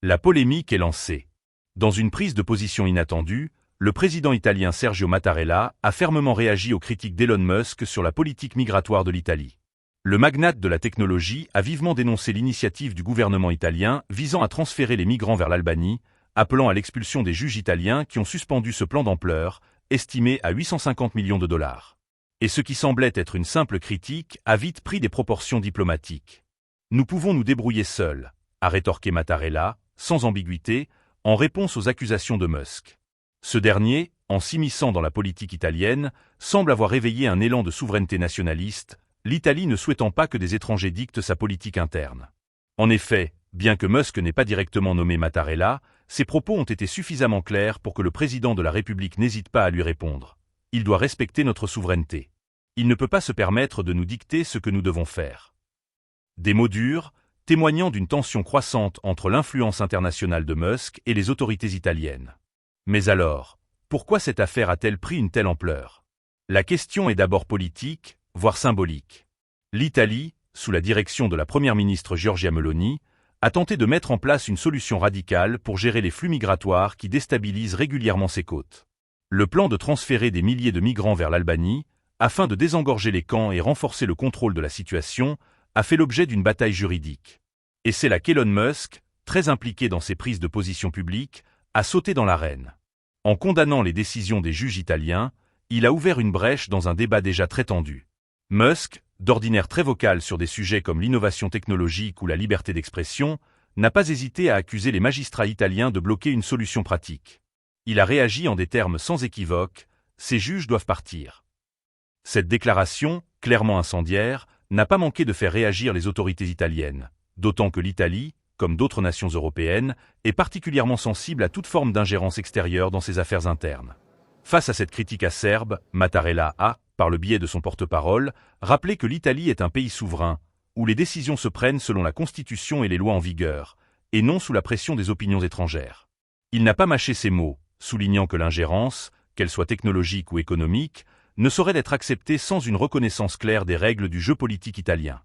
La polémique est lancée. Dans une prise de position inattendue, le président italien Sergio Mattarella a fermement réagi aux critiques d'Elon Musk sur la politique migratoire de l'Italie. Le magnate de la technologie a vivement dénoncé l'initiative du gouvernement italien visant à transférer les migrants vers l'Albanie, appelant à l'expulsion des juges italiens qui ont suspendu ce plan d'ampleur, estimé à 850 millions de dollars. Et ce qui semblait être une simple critique a vite pris des proportions diplomatiques. Nous pouvons nous débrouiller seuls, a rétorqué Mattarella, sans ambiguïté, en réponse aux accusations de Musk. Ce dernier, en s'immisçant dans la politique italienne, semble avoir réveillé un élan de souveraineté nationaliste, l'Italie ne souhaitant pas que des étrangers dictent sa politique interne. En effet, bien que Musk n'ait pas directement nommé Mattarella, ses propos ont été suffisamment clairs pour que le président de la République n'hésite pas à lui répondre. Il doit respecter notre souveraineté. Il ne peut pas se permettre de nous dicter ce que nous devons faire. Des mots durs, témoignant d'une tension croissante entre l'influence internationale de Musk et les autorités italiennes. Mais alors, pourquoi cette affaire a-t-elle pris une telle ampleur? La question est d'abord politique, voire symbolique. L'Italie, sous la direction de la première ministre Giorgia Meloni, a tenté de mettre en place une solution radicale pour gérer les flux migratoires qui déstabilisent régulièrement ses côtes. Le plan de transférer des milliers de migrants vers l'Albanie, afin de désengorger les camps et renforcer le contrôle de la situation, a fait l'objet d'une bataille juridique. Et c'est là qu'Elon Musk, très impliqué dans ses prises de position publiques, a sauté dans l'arène. En condamnant les décisions des juges italiens, il a ouvert une brèche dans un débat déjà très tendu. Musk, d'ordinaire très vocal sur des sujets comme l'innovation technologique ou la liberté d'expression, n'a pas hésité à accuser les magistrats italiens de bloquer une solution pratique. Il a réagi en des termes sans équivoque, « Ces juges doivent partir ». Cette déclaration, clairement incendiaire, n'a pas manqué de faire réagir les autorités italiennes, d'autant que l'Italie, comme d'autres nations européennes, est particulièrement sensible à toute forme d'ingérence extérieure dans ses affaires internes. Face à cette critique acerbe, Mattarella a, par le biais de son porte-parole, rappelé que l'Italie est un pays souverain, où les décisions se prennent selon la Constitution et les lois en vigueur, et non sous la pression des opinions étrangères. Il n'a pas mâché ses mots, soulignant que l'ingérence, qu'elle soit technologique ou économique, ne saurait être acceptée sans une reconnaissance claire des règles du jeu politique italien.